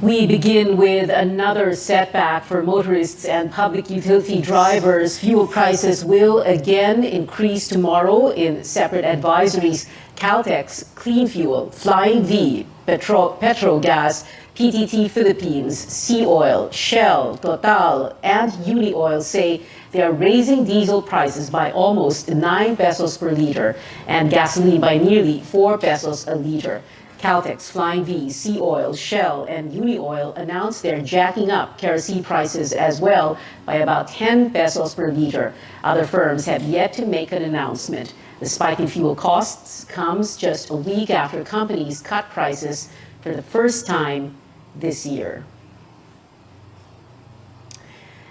We begin with another setback for motorists and public utility drivers. Fuel prices will again increase tomorrow in separate advisories. Caltex, Clean Fuel, Flying V, Petrogas, PTT Philippines, Sea Oil, Shell, Total, and Unioil say they are raising diesel prices by almost 9 pesos per liter and gasoline by nearly 4 pesos a liter. Caltex, Flying V, Sea Oil, Shell, and Unioil announced they're jacking up kerosene prices as well by about 10 pesos per liter. Other firms have yet to make an announcement. The spike in fuel costs comes just a week after companies cut prices for the first time this year.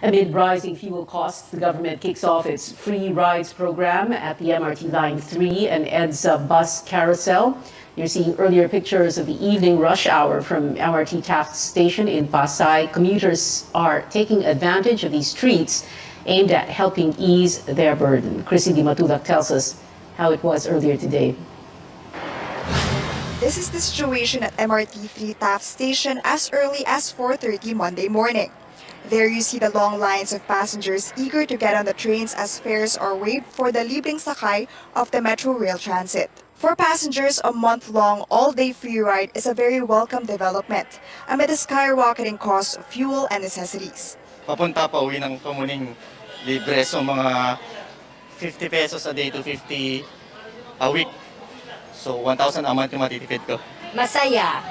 Amid rising fuel costs, the government kicks off its free rides program at the MRT Line 3 and EDSA bus carousel. You're seeing earlier pictures of the evening rush hour from MRT Taft Station in Pasay. Commuters are taking advantage of these streets aimed at helping ease their burden. Chrissy Di Matulak tells us how it was earlier today. This is the situation at MRT 3 Taft Station as early as 4:30 Monday morning. There you see the long lines of passengers eager to get on the trains as fares are waived for the libreng sakay of the Metro Rail Transit. For passengers, a month-long, all-day free ride is a very welcome development amid the skyrocketing costs of fuel and necessities. Papunta pa uwi ng Kamuning libre, so mga 50 pesos a day to 50 a week. So 1,000 a month yung matitipid ko. Masaya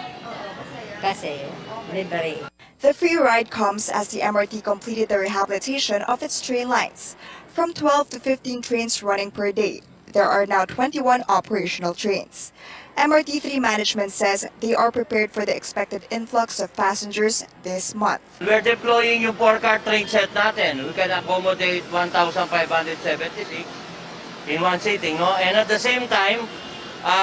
kasi libre. The free ride comes as the MRT completed the rehabilitation of its train lines. From 12 to 15 trains running per day, there are now 21 operational trains. MRT3 management says they are prepared for the expected influx of passengers this month. We're deploying yung 4-car train set natin. We can accommodate 1,576 in one sitting, no? And at the same time,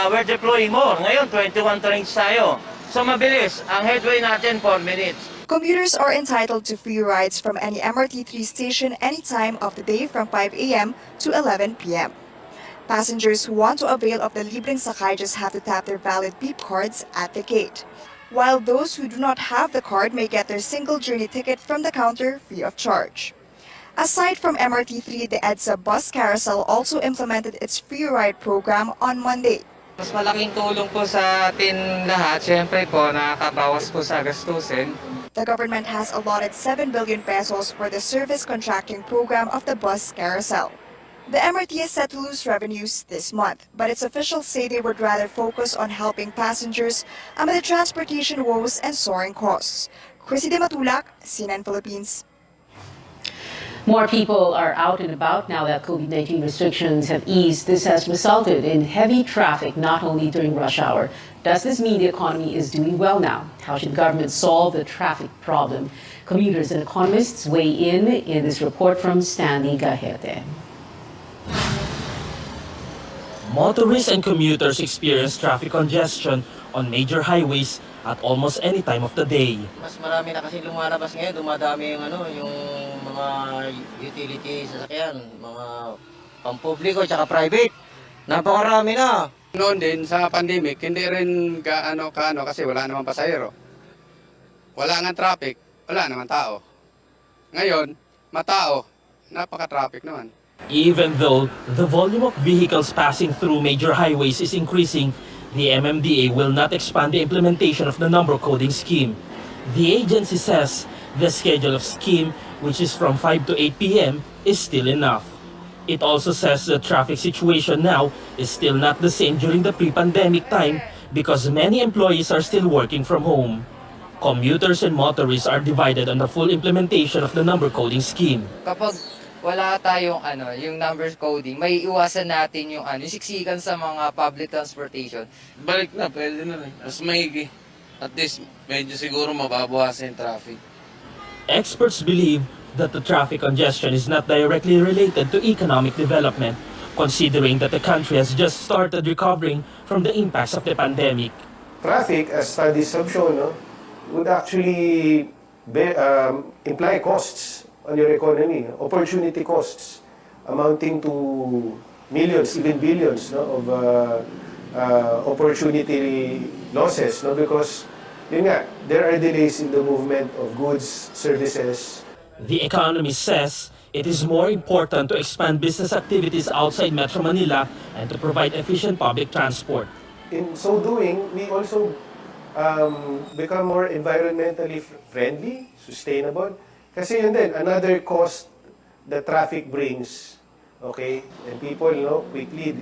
we're deploying more. Ngayon, 21 trains tayo. So mabilis. Ang headway natin, 4 minutes. Commuters are entitled to free rides from any MRT3 station any time of the day from 5 a.m. to 11 p.m. Passengers who want to avail of the libreng sakay just have to tap their valid beep cards at the gate, while those who do not have the card may get their single journey ticket from the counter free of charge. Aside from MRT3, the EDSA bus carousel also implemented its free ride program on Monday. Mas malaking tulong po sa atin lahat, siyempre po nakakabawas po sa gastusin. The government has allotted 7 billion pesos for the service contracting program of the bus carousel. The MRT is set to lose revenues this month, but its officials say they would rather focus on helping passengers amid the transportation woes and soaring costs. Chrissy Di Matulak, CNN Philippines. More people are out and about now that COVID-19 restrictions have eased. This has resulted in heavy traffic not only during rush hour. Does this mean the economy is doing well now? How should government solve the traffic problem? Commuters and economists weigh in this report from Stanley Gahete. Motorists and commuters experience traffic congestion on major highways at almost any time of the day. Mas marami na kasi lumalabas ngayon, dumadami yung mga utility sasakyan, mga pampubliko at private. Napakarami na. Noon din sa pandemic, hindi rin kaano kasi wala namang pasahero. Wala nga traffic, wala naman tao. Ngayon, matao, napaka-traffic naman. Even though the volume of vehicles passing through major highways is increasing, the MMDA will not expand the implementation of the number coding scheme. The agency says the schedule of scheme, which is from 5 to 8 p.m., is still enough. It also says the traffic situation now is still not the same during the pre-pandemic time because many employees are still working from home. Commuters and motorists are divided on the full implementation of the number coding scheme. Kapag wala tayong yung numbers coding, may iwasan natin yung siksikan sa mga public transportation. Balik na, pwede na rin. Mas maigi. At least, medyo siguro mababawasan yung traffic. Experts believe that the traffic congestion is not directly related to economic development, considering that the country has just started recovering from the impacts of the pandemic. Traffic, as studies have shown, would actually imply costs on your economy, opportunity costs amounting to millions, even billions of opportunity losses, because yun nga, there are delays in the movement of goods, services. The economist says it is more important to expand business activities outside Metro Manila and to provide efficient public transport. In so doing, we also become more environmentally friendly, sustainable. Kasi yun din, another cost that traffic brings, okay? And people, quickly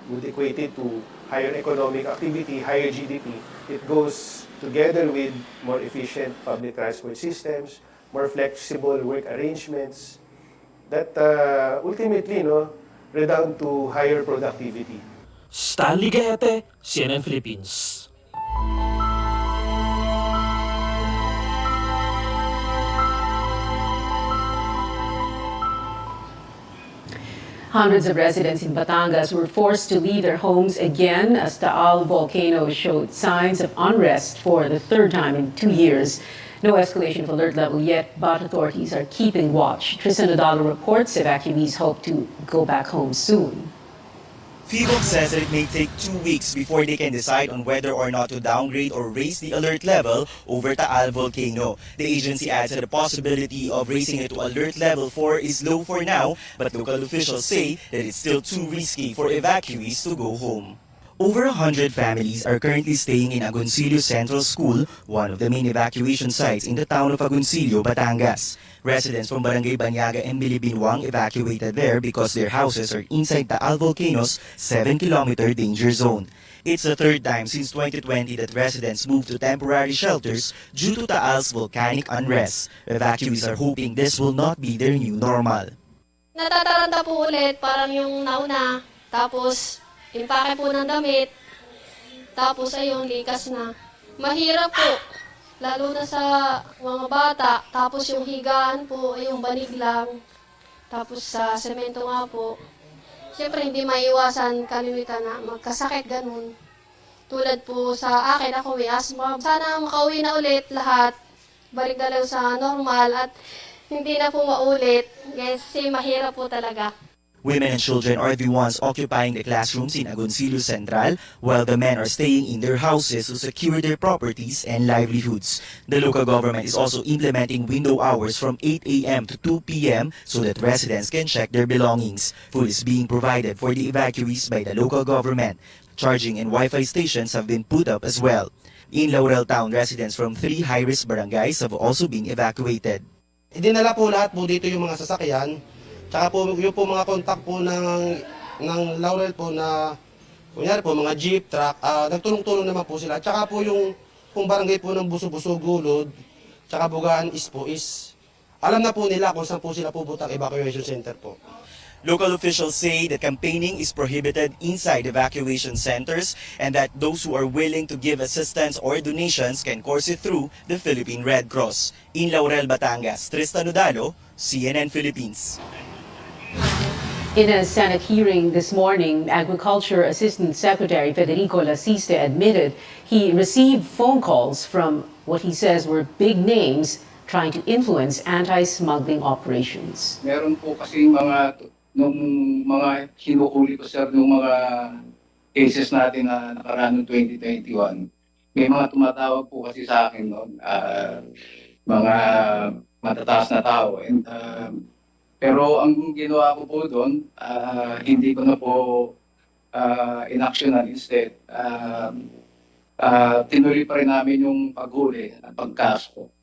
would equate it to higher economic activity, higher GDP. It goes together with more efficient public transport systems, more flexible work arrangements, that ultimately, redound to higher productivity. Stanley Gahete, CNN Philippines. Hundreds of residents in Batangas were forced to leave their homes again as the Davao volcano showed signs of unrest for the third time in 2 years. No escalation of alert level yet, but authorities are keeping watch. Tristan Odalo reports evacuees hope to go back home soon. PHIVOC says that it may take 2 weeks before they can decide on whether or not to downgrade or raise the alert level over Taal volcano. The agency adds that the possibility of raising it to alert level 4 is low for now, but local officials say that it's still too risky for evacuees to go home. Over 100 families are currently staying in Agoncillo Central School, one of the main evacuation sites in the town of Agoncillo, Batangas. Residents from Barangay Banyaga and Bilibinwang evacuated there because their houses are inside Taal Volcano's 7-kilometer danger zone. It's the third time since 2020 that residents moved to temporary shelters due to Taal's volcanic unrest. Evacuees are hoping this will not be their new normal. Natataranta po ulit, parang yung nauna, tapos impake po ng damit, tapos ayun, likas na. Mahirap po, lalo na sa mga bata, tapos yung higaan po, yung banig lang, tapos sa semento nga po. Siyempre hindi maiwasan kalimitan na magkasakit ganun. Tulad po sa akin, ako may asthma. Sana makauwi na ulit lahat, balik na lang sa normal at hindi na po maulit kasi mahirap po talaga. Women and children are the ones occupying the classrooms in Agoncillo Central, while the men are staying in their houses to secure their properties and livelihoods. The local government is also implementing window hours from 8 a.m. to 2 p.m. so that residents can check their belongings. Food is being provided for the evacuees by the local government. Charging and Wi-Fi stations have been put up as well. In Laurel Town, residents from 3 high-risk barangays have also been evacuated. Idinala po lahat po dito yung mga sasakyan. Tsaka po yung po mga contact po ng Laurel po na kunyari po mga jeep, truck, nagtulong-tulong naman po sila. Tsaka po yung barangay po ng Buso-Buso, Gulod, tsaka Bugaan is alam na po nila kung saan po sila puputang evacuation center po. Local officials say that campaigning is prohibited inside evacuation centers and that those who are willing to give assistance or donations can course it through the Philippine Red Cross. In Laurel, Batangas, Tristan Odalo, CNN Philippines. In a Senate hearing this morning, Agriculture Assistant Secretary Federico Lasiste admitted he received phone calls from what he says were big names trying to influence anti-smuggling operations. Meron po kasi nung mga hinuhuli ko sir, nung mga cases natin na nakaraan noong 2021, may mga tumatawag po kasi sa akin noon, mga matataas na tao. And pero ang ginawa ko po doon, hindi ko na po inaksyonan. Instead, tinuloy pa rin namin yung paghuli at pagkaso.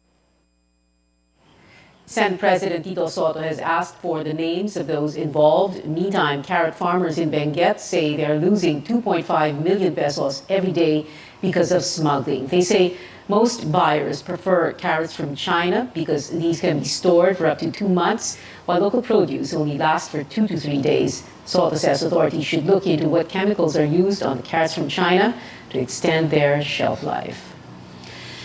Senate President Tito Soto has asked for the names of those involved. Meantime, carrot farmers in Benguet say they're losing 2.5 million pesos every day because of smuggling. They say most buyers prefer carrots from China because these can be stored for up to 2 months, while local produce only lasts for 2 to 3 days. Soto says authorities should look into what chemicals are used on the carrots from China to extend their shelf life.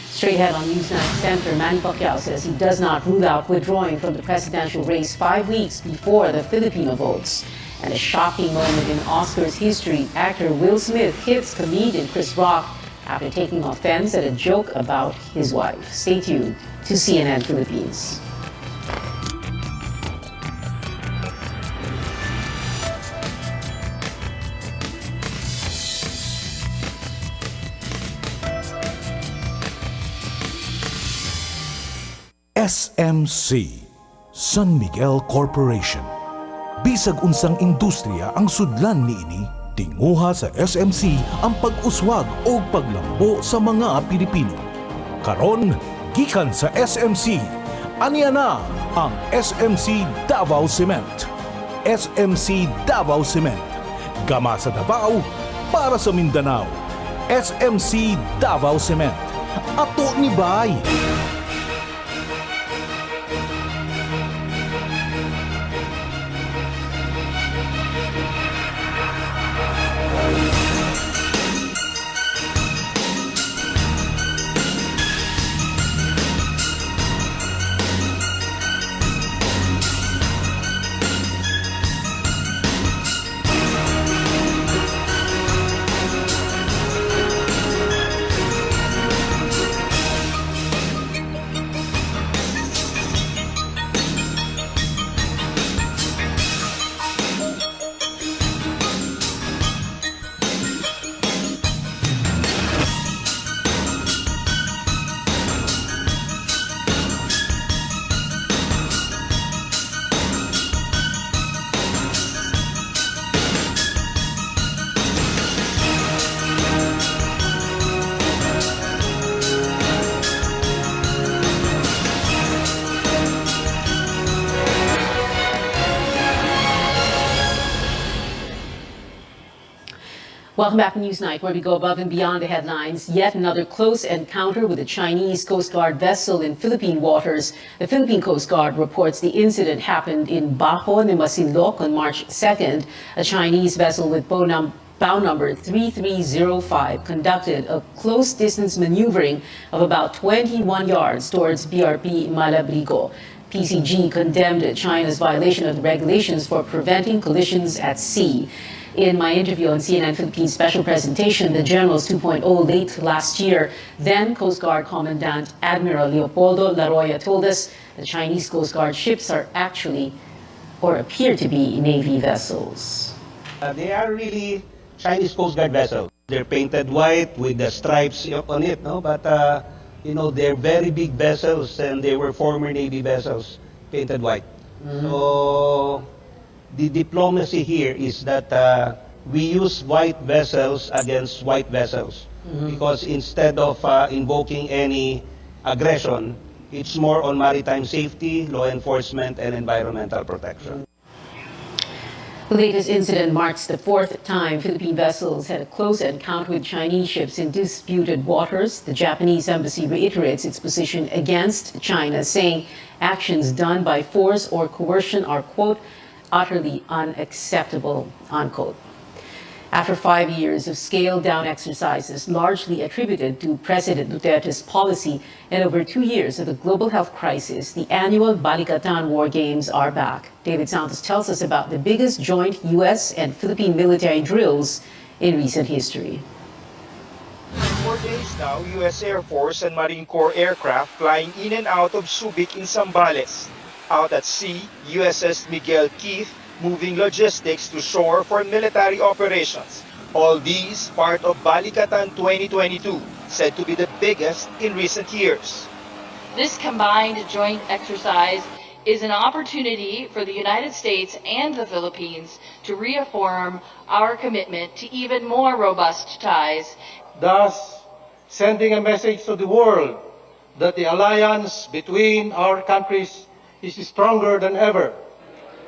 Straight ahead on News 9, Senator Manny Pacquiao says he does not rule out withdrawing from the presidential race 5 weeks before the Filipino votes. And a shocking moment in Oscars history, actor Will Smith hits comedian Chris Rock after taking offense at a joke about his wife. Stay tuned to CNN Philippines. SMC, San Miguel Corporation. Bisag unsang industriya ang sudlan niini, tinguha sa SMC ang pag-uswag o paglambo sa mga Pilipino. Karon, gikan sa SMC, aniya na ang SMC Davao Cement. SMC Davao Cement. Gama sa Davao, para sa Mindanao. SMC Davao Cement. Ato ni Bay. Welcome back to Newsnight, where we go above and beyond the headlines. Yet another close encounter with a Chinese Coast Guard vessel in Philippine waters. The Philippine Coast Guard reports the incident happened in Bajo de Masinloc on March 2nd. A Chinese vessel with bow number 3305 conducted a close-distance maneuvering of about 21 yards towards BRP Malabrigo. PCG condemned China's violation of the regulations for preventing collisions at sea. In my interview on CNN Philippines special presentation, the Generals 2.0 late last year, then Coast Guard Commandant Admiral Leopoldo Laroya told us the Chinese Coast Guard ships are actually, or appear to be, Navy vessels. They are really Chinese Coast Guard vessels. They're painted white with the stripes on it, no? But, you know, they're very big vessels and they were former Navy vessels, painted white. So, the diplomacy here is that we use white vessels against white vessels because instead of invoking any aggression, it's more on maritime safety, law enforcement, and environmental protection. The latest incident marks the fourth time Philippine vessels had a close encounter with Chinese ships in disputed waters. The Japanese embassy reiterates its position against China, saying actions done by force or coercion are, quote, utterly unacceptable, unquote. After 5 years of scaled-down exercises largely attributed to President Duterte's policy and over 2 years of the global health crisis, the annual Balikatan War Games are back. David Santos tells us about the biggest joint U.S. and Philippine military drills in recent history. 4 days now, U.S. Air Force and Marine Corps aircraft flying in and out of Subic in Zambales. Out at sea, USS Miguel Keith moving logistics to shore for military operations. All these part of Balikatan 2022, said to be the biggest in recent years. This combined joint exercise is an opportunity for the United States and the Philippines to reaffirm our commitment to even more robust ties. Thus, sending a message to the world that the alliance between our countries is stronger than ever.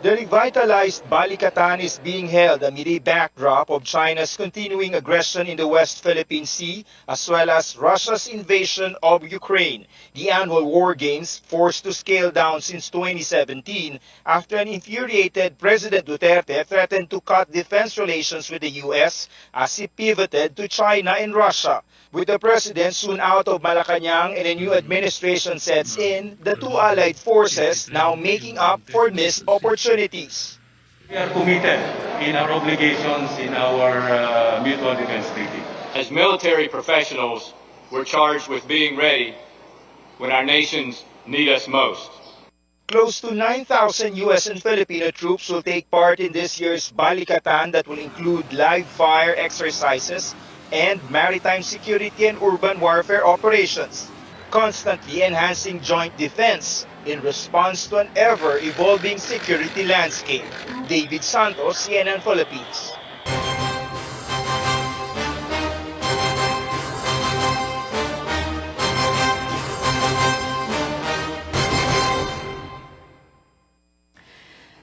The revitalized Balikatan is being held amid a backdrop of China's continuing aggression in the West Philippine Sea, as well as Russia's invasion of Ukraine. The annual war games forced to scale down since 2017 after an infuriated President Duterte threatened to cut defense relations with the U.S. as he pivoted to China and Russia. With the president soon out of Malacanang and a new administration sets in, the two allied forces now making up for missed opportunities. We are committed in our obligations in our mutual defense treaty. As military professionals, we're charged with being ready when our nations need us most. Close to 9,000 U.S. and Filipino troops will take part in this year's Balikatan that will include live fire exercises and maritime security and urban warfare operations. constantly enhancing joint defense in response to an ever-evolving security landscape. David Santos, CNN Philippines.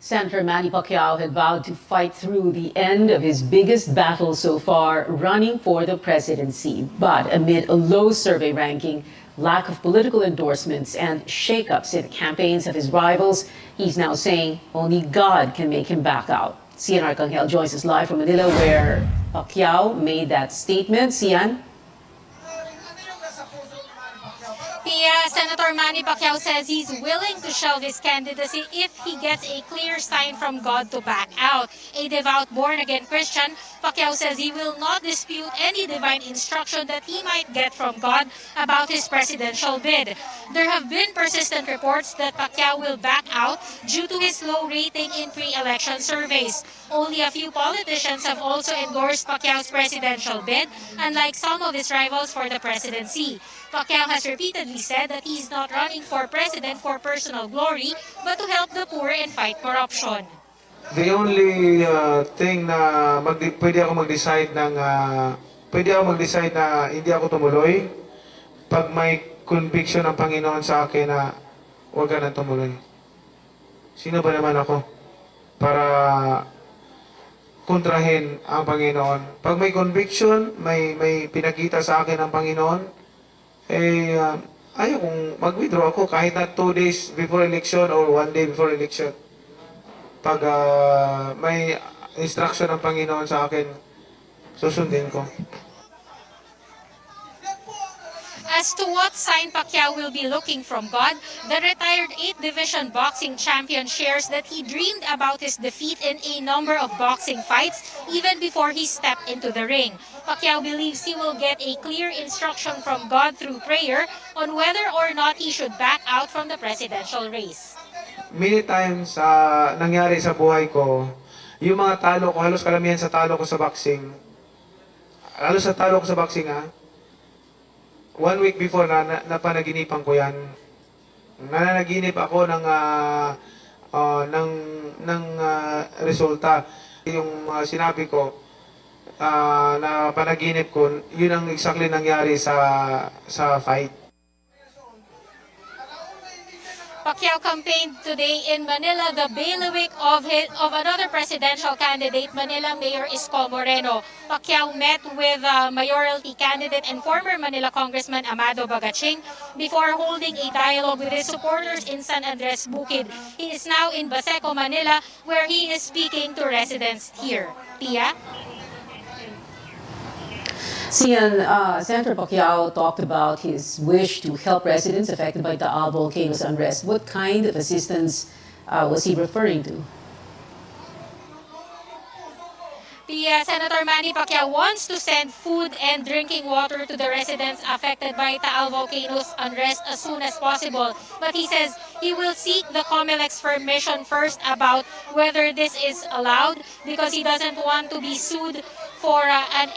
Senator Manny Pacquiao had vowed to fight through the end of his biggest battle so far, running for the presidency. But amid a low survey ranking, lack of political endorsements, and shakeups in the campaigns of his rivals, he's now saying only God can make him back out. Cian Arcangel joins us live from Manila, where Pacquiao made that statement. Cian? Senator Manny Pacquiao says he's willing to shelve his candidacy if he gets a clear sign from God to back out. A devout born-again Christian, Pacquiao says he will not dispute any divine instruction that he might get from God about his presidential bid. There have been persistent reports that Pacquiao will back out due to his low rating in pre-election surveys. Only a few politicians have also endorsed Pacquiao's presidential bid, unlike some of his rivals for the presidency. Pacquiao has repeatedly said that he's not running for president for personal glory, but to help the poor and fight corruption. The only thing na pwede ako mag-decide na hindi ako tumuloy pag may conviction ng Panginoon sa akin na huwag ka nang tumuloy. Sino ba naman ako para kontrahin ang Panginoon? Pag may conviction, may pinakita sa akin ang Panginoon, ayaw kong mag-withdraw ako kahit na 2 days before election or 1 day before election. Pag may instruction ng Panginoon sa akin, susundin ko. As to what sign Pacquiao will be looking from God, the retired 8th Division boxing champion shares that he dreamed about his defeat in a number of boxing fights even before he stepped into the ring. Pacquiao believes he will get a clear instruction from God through prayer on whether or not he should back out from the presidential race. Many times nangyari sa buhay ko, yung mga talo ko, halos karamihan sa talo ko sa boxing, 1 week before napanaginipan ko yan. Nananaginip ako ng resulta. Yung sinabi ko na panaginip ko, yun ang exactly nangyari sa fight. Pacquiao campaigned today in Manila, the bailiwick of another presidential candidate, Manila Mayor Isko Moreno. Pacquiao met with mayoralty candidate and former Manila Congressman Amado Bagaching before holding a dialogue with his supporters in San Andres Bukid. He is now in Baseco, Manila, where he is speaking to residents here. Pia? Cian, Senator Pacquiao talked about his wish to help residents affected by Davao volcano's unrest. What kind of assistance was he referring to? Senator Manny Pacquiao wants to send food and drinking water to the residents affected by Taal volcano's unrest as soon as possible. But he says he will seek the COMELEC's permission first about whether this is allowed because he doesn't want to be sued for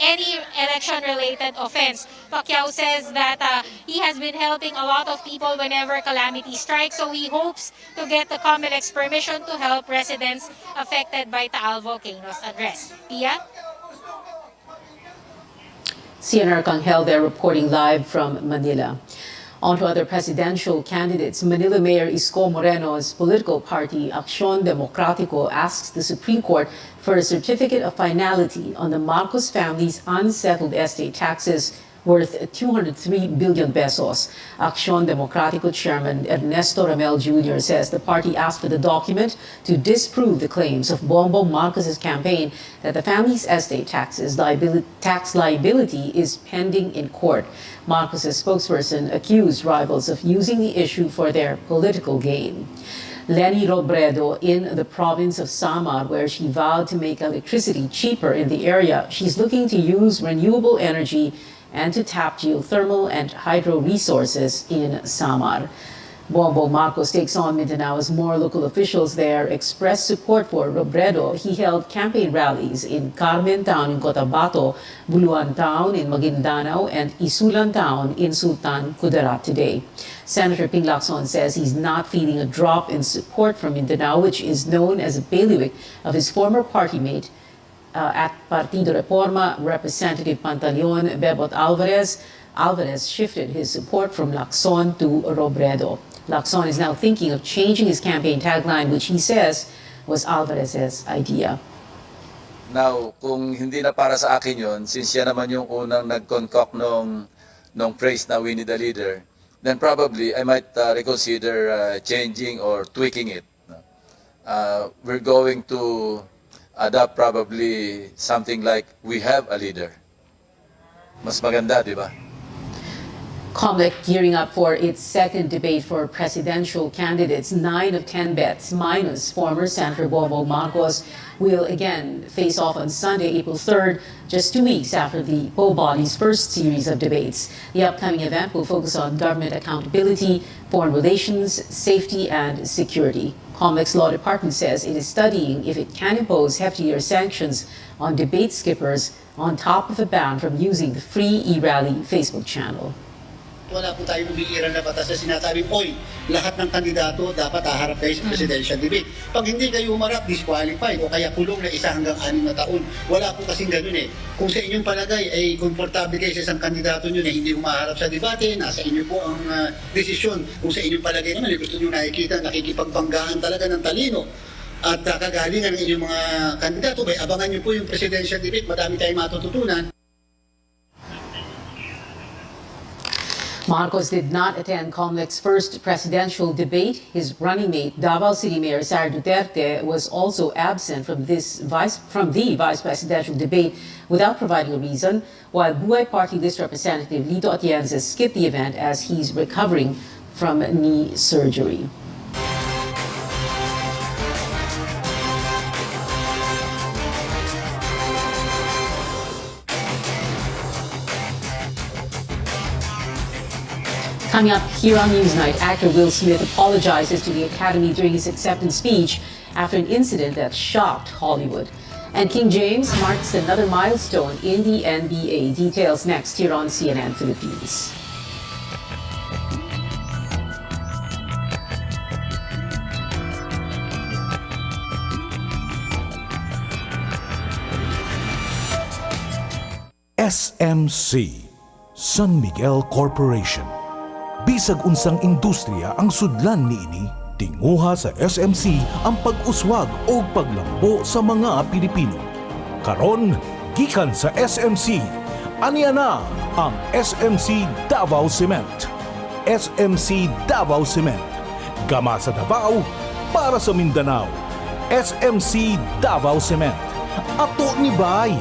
any election-related offense. Pacquiao says that he has been helping a lot of people whenever calamity strikes, so he hopes to get the COMELEC's permission to help residents affected by Taal volcano's unrest. Pia? Cian Arcangel there reporting live from Manila. On to other presidential candidates. Manila Mayor Isko Moreno's political party, Acción Democrático, asks the Supreme Court for a certificate of finality on the Marcos family's unsettled estate taxes worth 203 billion pesos. Acción Democrático Chairman Ernesto Ramel Jr. says the party asked for the document to disprove the claims of Bongbong Marcos's campaign that the family's estate tax liability is pending in court. Marcos's spokesperson accused rivals of using the issue for their political gain. Lenny Robredo in the province of Samar, where she vowed to make electricity cheaper in the area. She's looking to use renewable energy and to tap geothermal and hydro resources in Samar. Bongbong Marcos takes on Mindanao as more local officials there express support for Robredo. He held campaign rallies in Carmen Town in Cotabato, Buluan Town in Maguindanao, and Isulan Town in Sultan Kudarat today. Senator Ping Lacson says he's not feeling a drop in support from Mindanao, which is known as a bailiwick of his former party mate at Partido Reforma, Representative Pantaleon Bebot Alvarez. Alvarez shifted his support from Lacson to Robredo. Lacson is now thinking of changing his campaign tagline, which he says was Alvarez's idea. Now, kung hindi na para sa akin yun, since yan naman yung unang nag-concoct nung phrase na we need a leader, then probably I might reconsider changing or tweaking it. We're going to adopt probably something like we have a leader. Mas maganda, di ba? COMELEC gearing up for its second debate for presidential candidates. 9 of 10 bets, minus former Senator Bongbong Marcos, will again face off on Sunday, April 3rd, just 2 weeks after the poll body's first series of debates. The upcoming event will focus on government accountability, foreign relations, safety, and security. COMELEC's law department says it is studying if it can impose heftier sanctions on debate skippers on top of a ban from using the free eRally Facebook channel. Wala po tayong umiiral na batas na sinasabing, oy, lahat ng kandidato dapat haharap kayo sa presidential debate. Pag hindi kayo umarap, disqualified o kaya kulong na 1 hanggang 6 na taon. Wala po kasing ganun eh. Kung sa inyong palagay ay komportable kayo sa isang kandidato nyo na hindi umaharap sa debate, nasa inyo po ang desisyon. Kung sa inyong palagay naman, gusto nyo nakikita, nakikipagbanggaan talaga ng talino at kagalingan ng inyong mga kandidato, bay abangan nyo po yung presidential debate, madami tayong matututunan. Marcos did not attend COMELEC's first presidential debate. His running mate, Davao City Mayor Sara Duterte, was also absent from the vice presidential debate without providing a reason, while Buhay Party List Representative Lito Atienza skipped the event as he's recovering from knee surgery. Coming up here on Newsnight, actor Will Smith apologizes to the Academy during his acceptance speech after an incident that shocked Hollywood. And King James marks another milestone in the NBA. Details next here on CNN Philippines. SMC, San Miguel Corporation. Bisag unsang industriya ang sudlan niini, tinguha sa SMC ang pag-uswag o paglambo sa mga Pilipino. Karon, gikan sa SMC, aniya na ang SMC Davao Cement. SMC Davao Cement. Gama sa Davao, para sa Mindanao. SMC Davao Cement. Ato ni Bay.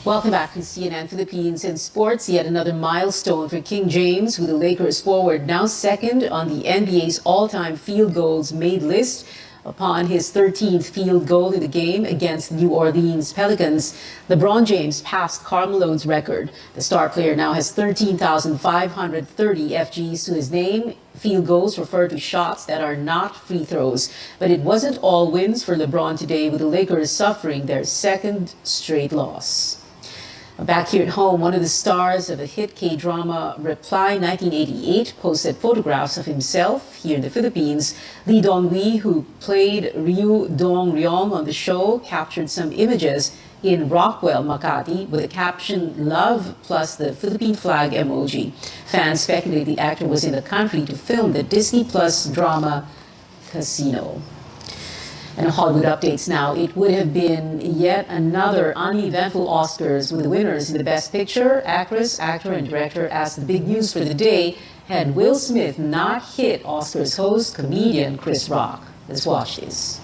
Welcome back to CNN Philippines and Sports. Yet another milestone for King James, with the Lakers forward now second on the NBA's all-time field goals made list upon his 13th field goal in the game against New Orleans Pelicans. LeBron James passed Karl Malone's record. The star player now has 13,530 FGs to his name. Field goals refer to shots that are not free throws. But it wasn't all wins for LeBron today, with the Lakers suffering their second straight loss. Back here at home, one of the stars of a hit K-drama Reply 1988 posted photographs of himself here in the Philippines. Lee Dong-wee, who played Ryu Dong-ryong on the show, captured some images in Rockwell, Makati, with the caption "Love" plus the Philippine flag emoji. Fans speculate the actor was in the country to film the Disney Plus drama Casino. And Hollywood updates now. It would have been yet another uneventful Oscars with the winners in the Best Picture, Actress, Actor, and Director, as the big news for the day had Will Smith not hit Oscars host, comedian Chris Rock. Let's watch this.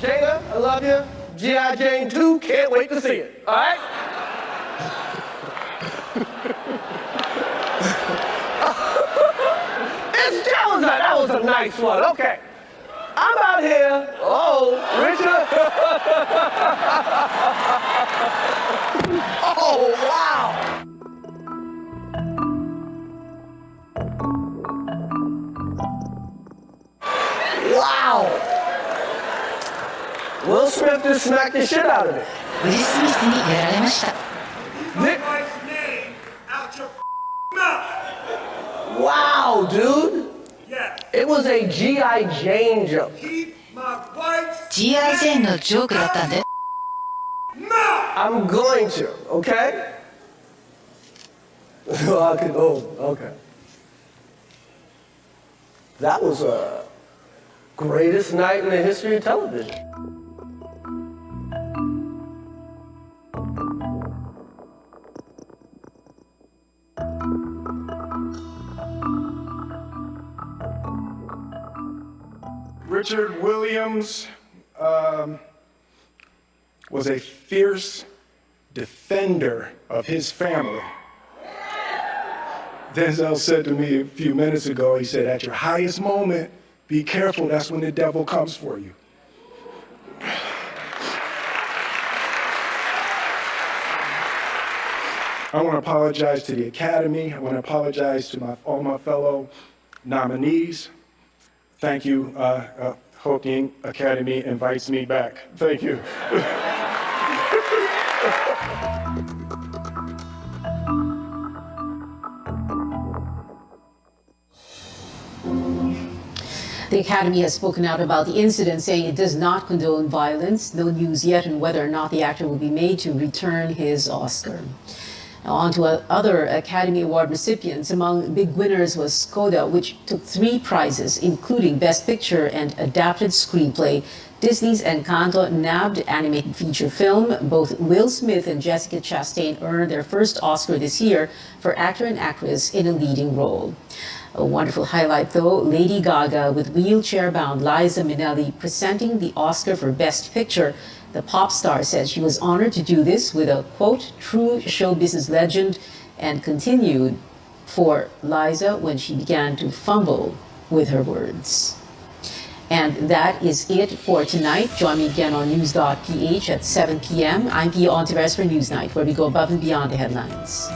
Jada, I love you. G.I. Jane 2, can't wait to see it. All right? That was a nice one. Okay. I'm out here. Oh, Richard. Oh, wow. Wow. Will Smith just smacked the shit out of it. Wow, dude. It was a G.I. Jane joke. G.I. Jane のジョークだったんで。I'm going to, okay? Okay. That was the greatest night in the history of television. Richard Williams was a fierce defender of his family. Denzel said to me a few minutes ago, he said, at your highest moment, be careful, that's when the devil comes for you. I want to apologize to the Academy. I want to apologize to all my fellow nominees. Thank you. Hope the Academy invites me back. Thank you. The Academy has spoken out about the incident, saying it does not condone violence. No news yet on whether or not the actor will be made to return his Oscar. Now on to other Academy Award recipients. Among big winners was Coda, which took 3 prizes, including Best Picture and Adapted Screenplay. Disney's Encanto nabbed animated feature film. Both Will Smith and Jessica Chastain earned their first Oscar this year for actor and actress in a leading role. A wonderful highlight, though, Lady Gaga with wheelchair-bound Liza Minnelli presenting the Oscar for Best Picture. The pop star says she was honored to do this with a, quote, true show business legend, and continued for Liza when she began to fumble with her words. And that is it for tonight. Join me again on news.ph at 7 p.m. I'm Pia Ontiveros for Newsnight, where we go above and beyond the headlines.